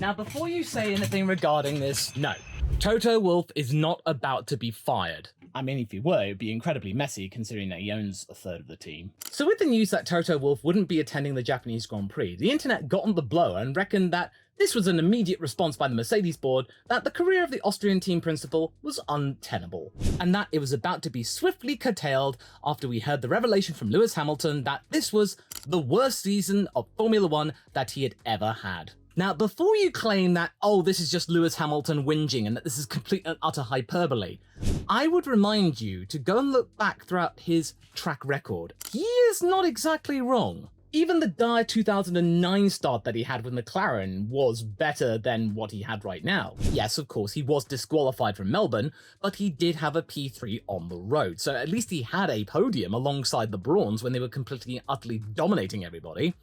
Now, before you say anything regarding this, no. Toto Wolff is not about to be fired. I mean, if he were, it would be incredibly messy considering that he owns a third of the team. So with the news that Toto Wolff wouldn't be attending the Japanese Grand Prix, the internet got on the blower and reckoned that this was an immediate response by the Mercedes board that the career of the Austrian team principal was untenable, and that it was about to be swiftly curtailed after we heard the revelation from Lewis Hamilton that this was the worst season of Formula One that he had ever had. Now, before you claim that, oh, this is just Lewis Hamilton whinging and that this is complete and utter hyperbole, I would remind you to go and look back throughout his track record. He is not exactly wrong. Even the dire 2009 start that he had with McLaren was better than what he had right now. Yes, of course, he was disqualified from Melbourne, but he did have a P3 on the road, so at least he had a podium alongside the Brawns when they were completely and utterly dominating everybody.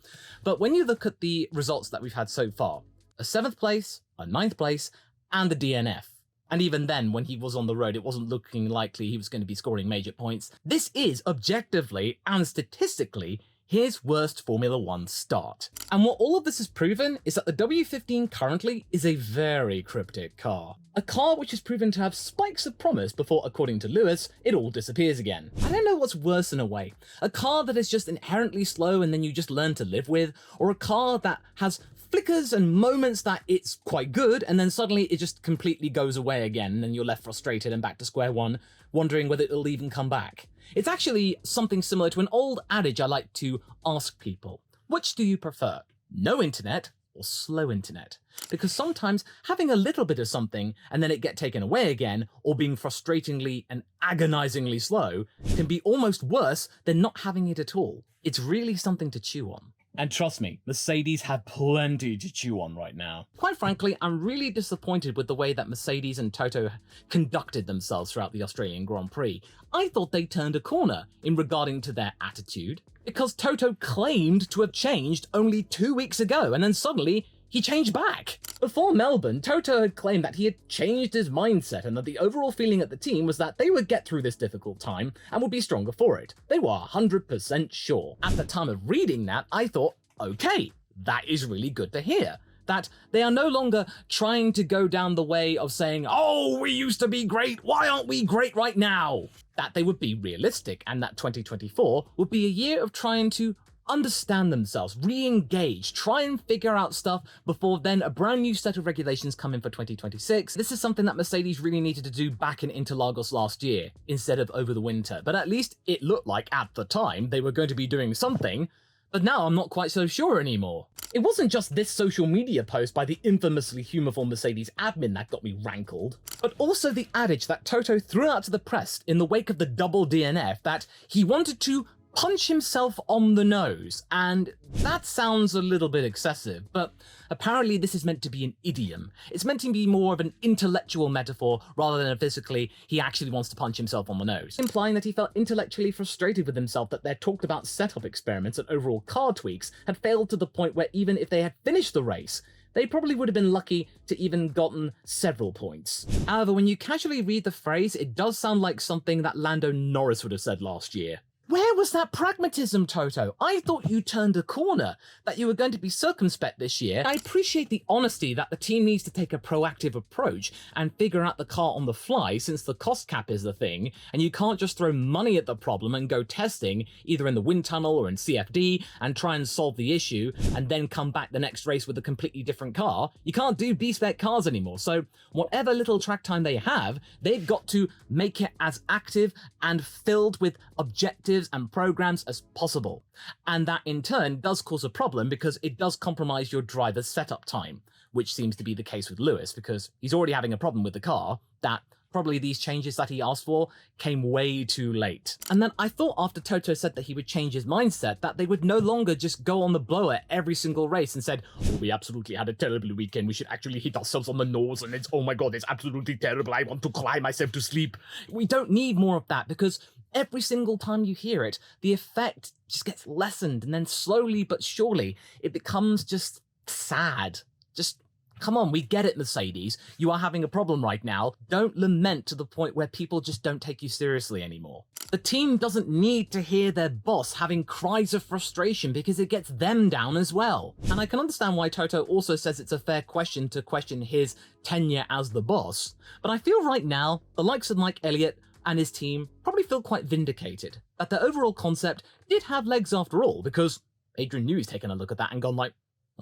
But when you look at the results that we've had so far, a 7th place, a 9th place, and the DNF. And even then, when he was on the road, it wasn't looking likely he was going to be scoring major points. This is objectively and statistically his worst Formula One start. And what all of this has proven is that the W15 currently is a very cryptic car. A car which is proven to have spikes of promise before, according to Lewis, it all disappears again. I don't know what's worse in a way. A car that is just inherently slow and then you just learn to live with, or a car that has flickers and moments that it's quite good and then suddenly it just completely goes away again and then you're left frustrated and back to square one, wondering whether it'll even come back. It's actually something similar to an old adage I like to ask people. Which do you prefer? No internet or slow internet? Because sometimes having a little bit of something and then it get taken away again, or being frustratingly and agonizingly slow, can be almost worse than not having it at all. It's really something to chew on. And trust me, Mercedes have plenty to chew on right now. Quite frankly, I'm really disappointed with the way that Mercedes and Toto conducted themselves throughout the Australian Grand Prix. I thought they turned a corner in regarding to their attitude, because Toto claimed to have changed only 2 weeks ago, and then suddenly he changed back. Before Melbourne, Toto had claimed that he had changed his mindset and that the overall feeling at the team was that they would get through this difficult time and would be stronger for it. They were 100% sure. At the time of reading that, I thought, okay, that is really good to hear. That they are no longer trying to go down the way of saying, oh, we used to be great, why aren't we great right now? That they would be realistic and that 2024 would be a year of trying to understand themselves, re-engage, try and figure out stuff before then a brand new set of regulations come in for 2026. This is something that Mercedes really needed to do back in Interlagos last year instead of over the winter. But at least it looked like at the time they were going to be doing something, but now I'm not quite so sure anymore. It wasn't just this social media post by the infamously humorful Mercedes admin that got me rankled, but also the adage that Toto threw out to the press in the wake of the double DNF that he wanted to punch himself on the nose, and that sounds a little bit excessive, but apparently this is meant to be an idiom. It's meant to be more of an intellectual metaphor rather than a physically, he actually wants to punch himself on the nose, implying that he felt intellectually frustrated with himself that their talked about setup experiments and overall car tweaks had failed to the point where even if they had finished the race, they probably would have been lucky to even gotten several points. However, when you casually read the phrase, it does sound like something that Lando Norris would have said last year. Where was that pragmatism, Toto? I thought you turned a corner, that you were going to be circumspect this year. I appreciate the honesty that the team needs to take a proactive approach and figure out the car on the fly since the cost cap is the thing, and you can't just throw money at the problem and go testing, either in the wind tunnel or in CFD, and try and solve the issue, and then come back the next race with a completely different car. You can't do B-spec cars anymore, so whatever little track time they have, they've got to make it as active and filled with objectives and programs as possible. And that in turn does cause a problem because it does compromise your driver's setup time, which seems to be the case with Lewis because he's already having a problem with the car that probably these changes that he asked for came way too late. And then I thought after Toto said that he would change his mindset, that they would no longer just go on the blower every single race and said, oh, we absolutely had a terrible weekend, we should actually hit ourselves on the nose and it's, oh my god, it's absolutely terrible, I want to cry myself to sleep. We don't need more of that because every single time you hear it, the effect just gets lessened and then slowly but surely it becomes just sad, just Come on, we get it, Mercedes. You are having a problem right now. Don't lament to the point where people just don't take you seriously anymore. The team doesn't need to hear their boss having cries of frustration because it gets them down as well. And I can understand why Toto also says it's a fair question to question his tenure as the boss, but I feel right now the likes of Mike Elliott and his team probably feel quite vindicated that the overall concept did have legs after all, because Adrian Newey's taken a look at that and gone like,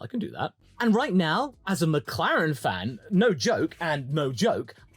I can do that. And right now, as a McLaren fan, no joke,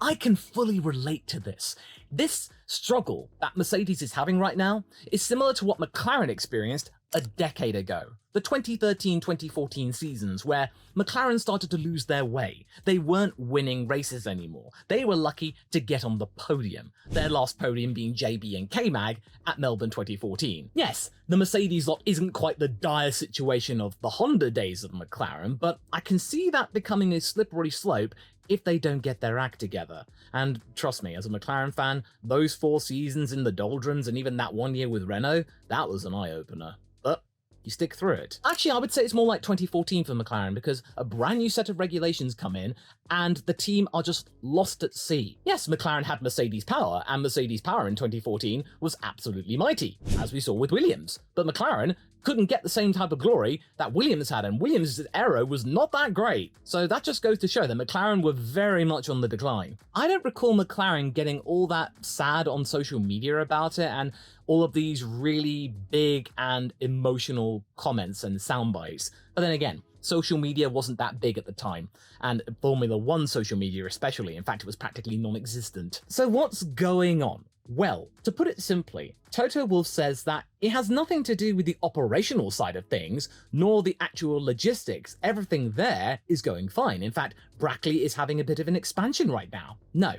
I can fully relate to this. This struggle that Mercedes is having right now is similar to what McLaren experienced a decade ago. The 2013-2014 seasons where McLaren started to lose their way. They weren't winning races anymore. They were lucky to get on the podium. Their last podium being JB and K-Mag at Melbourne 2014. Yes, the Mercedes lot isn't quite the dire situation of the Honda days of McLaren, but I can see that becoming a slippery slope if they don't get their act together. And trust me, as a McLaren fan, those 4 seasons in the doldrums and even that 1 year with Renault, that was an eye-opener. But you stick through it. Actually, I would say it's more like 2014 for McLaren, because a brand new set of regulations come in and the team are just lost at sea. Yes, McLaren had Mercedes power, and Mercedes power in 2014 was absolutely mighty, as we saw with Williams. But McLaren couldn't get the same type of glory that Williams had, and Williams' aero was not that great. So that just goes to show that McLaren were very much on the decline. I don't recall McLaren getting all that sad on social media about it, and all of these really big and emotional comments and sound bites. But then again, social media wasn't that big at the time, and Formula One social media especially. In fact, it was practically non-existent. So what's going on? Well, to put it simply, Toto Wolff says that it has nothing to do with the operational side of things, nor the actual logistics. Everything there is going fine. In fact, Brackley is having a bit of an expansion right now. No.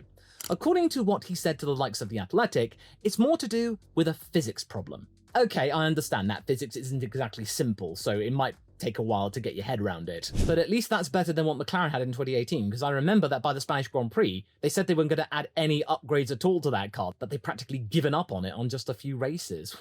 According to what he said to the likes of The Athletic, it's more to do with a physics problem. Okay, I understand that physics isn't exactly simple, so it might take a while to get your head around it. But at least that's better than what McLaren had in 2018, because I remember that by the Spanish Grand Prix, they said they weren't going to add any upgrades at all to that car, that they'd practically given up on it on just a few races.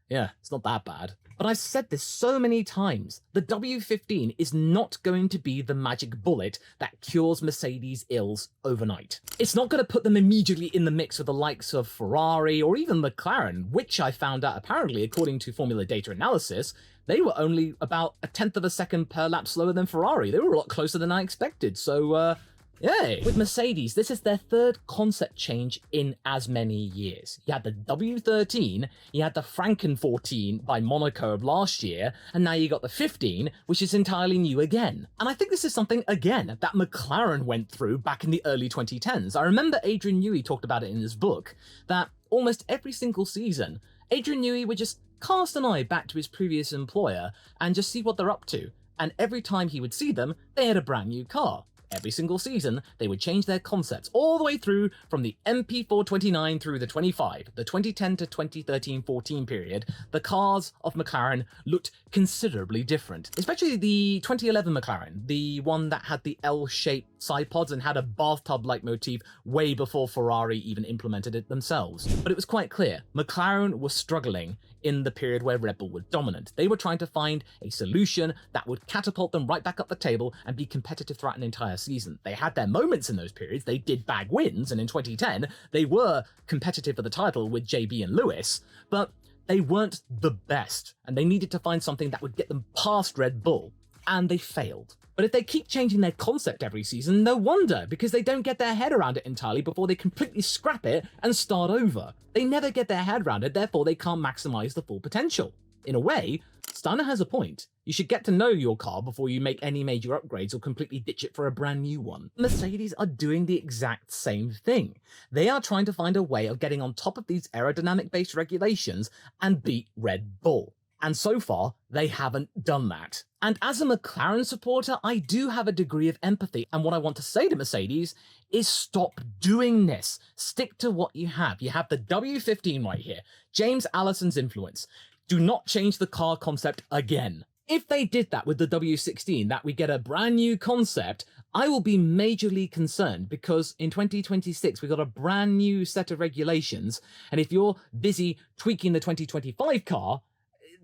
Yeah, it's not that bad. But I've said this so many times, the W15 is not going to be the magic bullet that cures Mercedes' ills overnight. It's not going to put them immediately in the mix with the likes of Ferrari or even McLaren, which I found out apparently, according to Formula Data Analysis, they were only about 1/10 of a second per lap slower than Ferrari. They were a lot closer than I expected, so yay! With Mercedes, this is their 3rd concept change in as many years. You had the W13, you had the Franken 14 by Monaco of last year, and now you got the 15, which is entirely new again. And I think this is something, again, that McLaren went through back in the early 2010s. I remember Adrian Newey talked about it in his book, that almost every single season, Adrian Newey would just cast an eye back to his previous employer and just see what they're up to. And every time he would see them, they had a brand new car. Every single season, they would change their concepts all the way through from the MP429 through the 25, the 2010 to 2013-14 period. The cars of McLaren looked considerably different, especially the 2011 McLaren, the one that had the L-shaped side pods and had a bathtub-like motif way before Ferrari even implemented it themselves. But it was quite clear, McLaren was struggling in the period where Red Bull were dominant. They were trying to find a solution that would catapult them right back up the table and be competitive throughout an entire season. They had their moments in those periods, they did bag wins, and in 2010, they were competitive for the title with JB and Lewis, but they weren't the best, and they needed to find something that would get them past Red Bull, and they failed. But if they keep changing their concept every season, no wonder, because they don't get their head around it entirely before they completely scrap it and start over. They never get their head around it, therefore they can't maximize the full potential. In a way, Steiner has a point. You should get to know your car before you make any major upgrades or completely ditch it for a brand new one. Mercedes are doing the exact same thing. They are trying to find a way of getting on top of these aerodynamic-based regulations and beat Red Bull. And so far, they haven't done that. And as a McLaren supporter, I do have a degree of empathy. And what I want to say to Mercedes is stop doing this. Stick to what you have. You have the W15 right here. James Allison's influence. Do not change the car concept again. If they did that with the W16, that we get a brand new concept, I will be majorly concerned, because in 2026, we've got a brand new set of regulations. And if you're busy tweaking the 2025 car,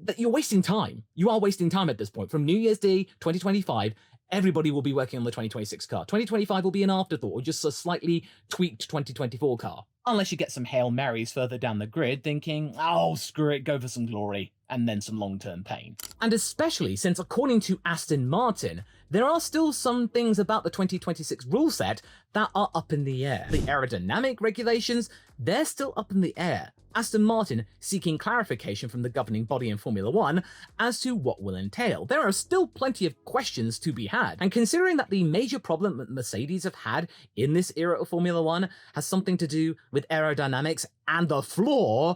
that you're wasting time. You are wasting time at this point. From New Year's Day 2025, everybody will be working on the 2026 car. 2025 will be an afterthought or just a slightly tweaked 2024 car. Unless you get some Hail Marys further down the grid thinking, oh, screw it, go for some glory, and then some long-term pain. And especially since, according to Aston Martin, there are still some things about the 2026 rule set that are up in the air. The aerodynamic regulations, they're still up in the air. Aston Martin seeking clarification from the governing body in Formula 1 as to what will entail. There are still plenty of questions to be had, and considering that the major problem that Mercedes have had in this era of Formula 1 has something to do with aerodynamics and the floor.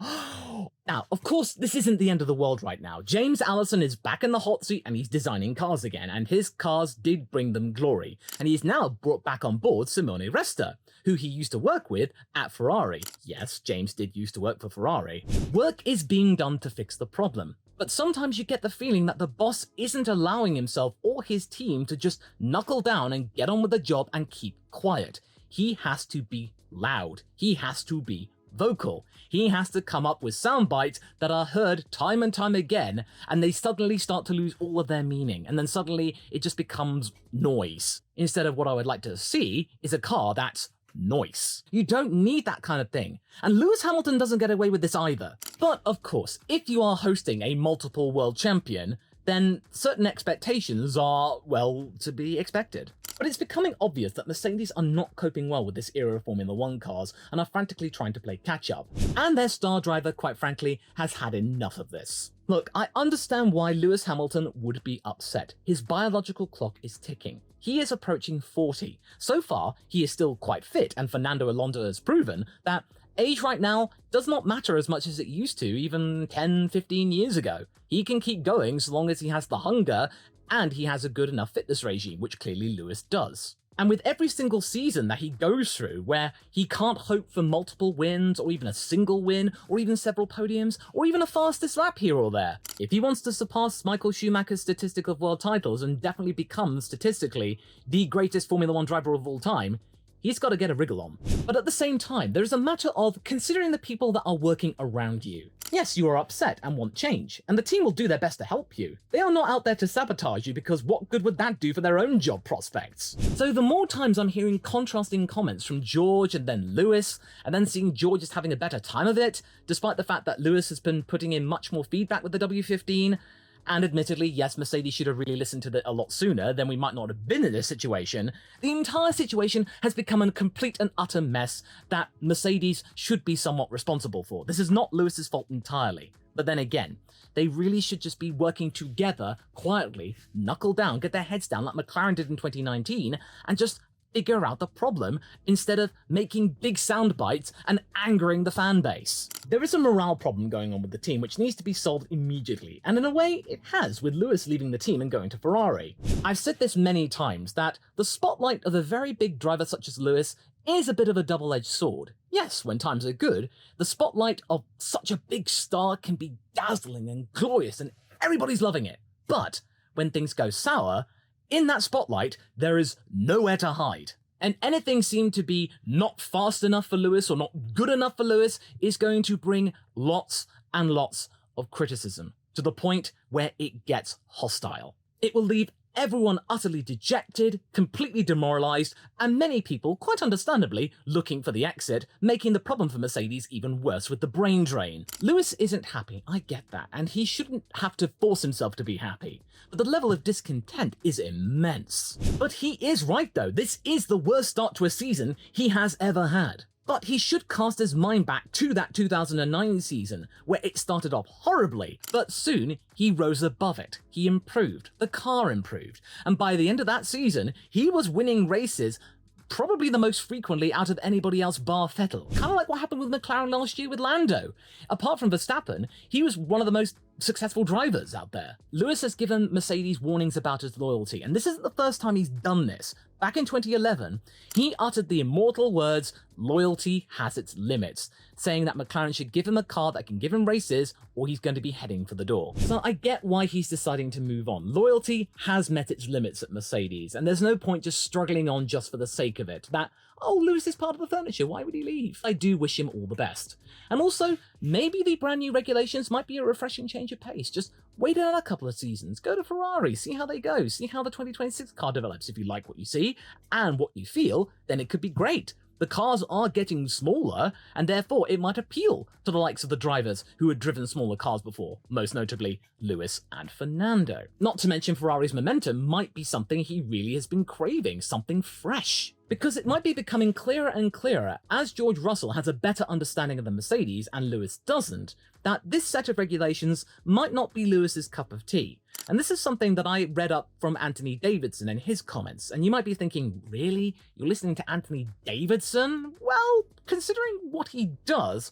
Now, of course, this isn't the end of the world right now. James Allison is back in the hot seat and he's designing cars again, and his cars did bring them glory. And he's now brought back on board Simone Resta, who he used to work with at Ferrari. Yes, James did used to work for Ferrari. Work is being done to fix the problem. But sometimes you get the feeling that the boss isn't allowing himself or his team to just knuckle down and get on with the job and keep quiet. He has to be loud. He has to be vocal. He has to come up with sound bites that are heard time and time again, and they suddenly start to lose all of their meaning, and then suddenly it just becomes noise. Instead of what I would like to see is a car that's noise. You don't need that kind of thing. And Lewis Hamilton doesn't get away with this either. But of course, if you are hosting a multiple world champion, then certain expectations are, well, to be expected. But it's becoming obvious that Mercedes are not coping well with this era of Formula 1 cars and are frantically trying to play catch-up. And their star driver, quite frankly, has had enough of this. Look, I understand why Lewis Hamilton would be upset. His biological clock is ticking. He is approaching 40. So far, he is still quite fit, and Fernando Alonso has proven that age right now does not matter as much as it used to even 10, 15 years ago. He can keep going so long as he has the hunger and he has a good enough fitness regime, which clearly Lewis does. And with every single season that he goes through, where he can't hope for multiple wins, or even a single win, or even several podiums, or even a fastest lap here or there, if he wants to surpass Michael Schumacher's statistic of world titles and definitely become statistically the greatest Formula 1 driver of all time, he's got to get a wriggle on. But at the same time, there is a matter of considering the people that are working around you. Yes, you are upset and want change, and the team will do their best to help you. They are not out there to sabotage you, because what good would that do for their own job prospects? So the more times I'm hearing contrasting comments from George and then Lewis, and then seeing George is having a better time of it, despite the fact that Lewis has been putting in much more feedback with the W15, and admittedly, yes, Mercedes should have really listened to it a lot sooner, then we might not have been in this situation. The entire situation has become a complete and utter mess that Mercedes should be somewhat responsible for. This is not Lewis's fault entirely. But then again, they really should just be working together, quietly, knuckle down, get their heads down like McLaren did in 2019, and just figure out the problem instead of making big sound bites and angering the fan base. There is a morale problem going on with the team which needs to be solved immediately, and in a way it has, with Lewis leaving the team and going to Ferrari. I've said this many times that the spotlight of a very big driver such as Lewis is a bit of a double-edged sword. Yes, when times are good, the spotlight of such a big star can be dazzling and glorious and everybody's loving it. But when things go sour, in that spotlight, there is nowhere to hide. And anything seemed to be not fast enough for Lewis or not good enough for Lewis is going to bring lots and lots of criticism to the point where it gets hostile. It will leave everyone utterly dejected, completely demoralized, and many people, quite understandably, looking for the exit, making the problem for Mercedes even worse with the brain drain. Lewis isn't happy, I get that, and he shouldn't have to force himself to be happy. But the level of discontent is immense. But he is right though, this is the worst start to a season he has ever had. But he should cast his mind back to that 2009 season, where it started off horribly, but soon he rose above it. He improved, the car improved, and by the end of that season, he was winning races probably the most frequently out of anybody else bar Vettel. Kind of like what happened with McLaren last year with Lando. Apart from Verstappen, he was one of the most successful drivers out there. Lewis has given Mercedes warnings about his loyalty, and this isn't the first time he's done this. Back in 2011, he uttered the immortal words, "Loyalty has its limits," saying that McLaren should give him a car that can give him races or he's going to be heading for the door. So I get why he's deciding to move on. Loyalty has met its limits at Mercedes, and there's no point just struggling on just for the sake of it. That oh, Lewis is part of the furniture, why would he leave? I do wish him all the best. And also, maybe the brand new regulations might be a refreshing change of pace. Just wait out a couple of seasons, go to Ferrari, see how they go, see how the 2026 car develops. If you like what you see and what you feel, then it could be great. The cars are getting smaller, and therefore it might appeal to the likes of the drivers who had driven smaller cars before, most notably Lewis and Fernando. Not to mention Ferrari's momentum might be something he really has been craving, something fresh. Because it might be becoming clearer and clearer as George Russell has a better understanding of the Mercedes and Lewis doesn't, that this set of regulations might not be Lewis's cup of tea. And this is something that I read up from Anthony Davidson in his comments, and you might be thinking, really? You're listening to Anthony Davidson? Well, considering what he does,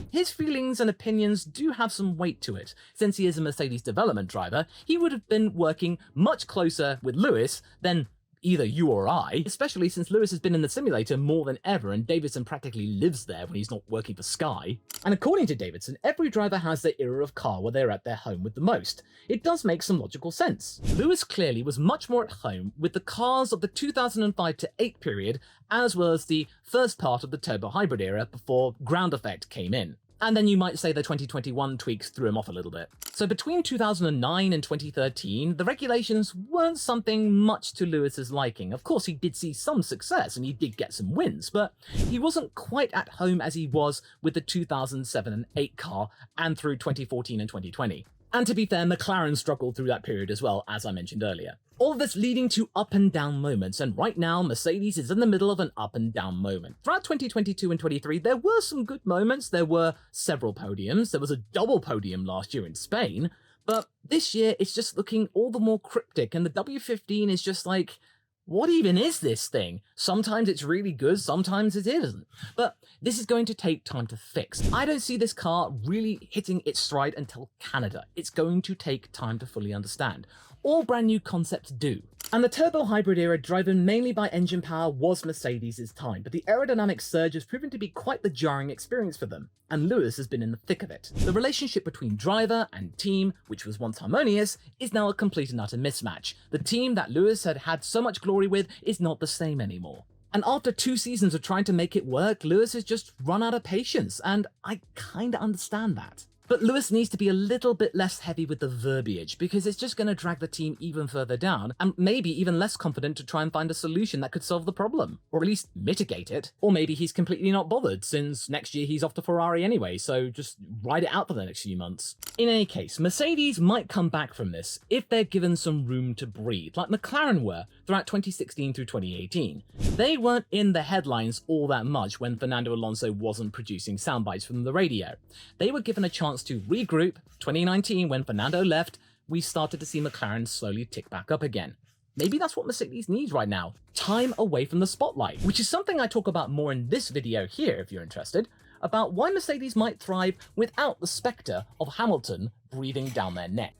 his feelings and opinions do have some weight to it. Since he is a Mercedes development driver, he would have been working much closer with Lewis than either you or I, especially since Lewis has been in the simulator more than ever and Davidson practically lives there when he's not working for Sky. And according to Davidson, every driver has their era of car where they're at their home with the most. It does make some logical sense. Lewis clearly was much more at home with the cars of the 2005 to 8 period, as well as the first part of the turbo hybrid era before ground effect came in. And then you might say the 2021 tweaks threw him off a little bit. So between 2009 and 2013, the regulations weren't something much to Lewis's liking. Of course, he did see some success and he did get some wins, but he wasn't quite at home as he was with the 2007 and 8 car and through 2014 and 2020. And to be fair, McLaren struggled through that period as well, as I mentioned earlier. All of this leading to up and down moments, and right now Mercedes is in the middle of an up and down moment. Throughout 2022 and 23, there were some good moments, there were several podiums, there was a double podium last year in Spain, but this year it's just looking all the more cryptic, and the W15 is just like, what even is this thing? Sometimes it's really good, sometimes it isn't. But this is going to take time to fix. I don't see this car really hitting its stride until Canada. It's going to take time to fully understand. All brand new concepts do. And the turbo hybrid era, driven mainly by engine power, was Mercedes' time, but the aerodynamic surge has proven to be quite the jarring experience for them, and Lewis has been in the thick of it. The relationship between driver and team, which was once harmonious, is now a complete and utter mismatch. The team that Lewis had had so much glory with is not the same anymore. And after 2 seasons of trying to make it work, Lewis has just run out of patience, and I kinda understand that. But Lewis needs to be a little bit less heavy with the verbiage, because it's just going to drag the team even further down, and maybe even less confident to try and find a solution that could solve the problem, or at least mitigate it. Or maybe he's completely not bothered, since next year he's off to Ferrari anyway, so just ride it out for the next few months. In any case, Mercedes might come back from this if they're given some room to breathe, like McLaren were throughout 2016 through 2018. They weren't in the headlines all that much when Fernando Alonso wasn't producing soundbites from the radio. They were given a chance to regroup. 2019, when Fernando left, we started to see McLaren slowly tick back up again. Maybe that's what Mercedes needs right now. Time away from the spotlight, which is something I talk about more in this video here if you're interested, about why Mercedes might thrive without the spectre of Hamilton breathing down their neck.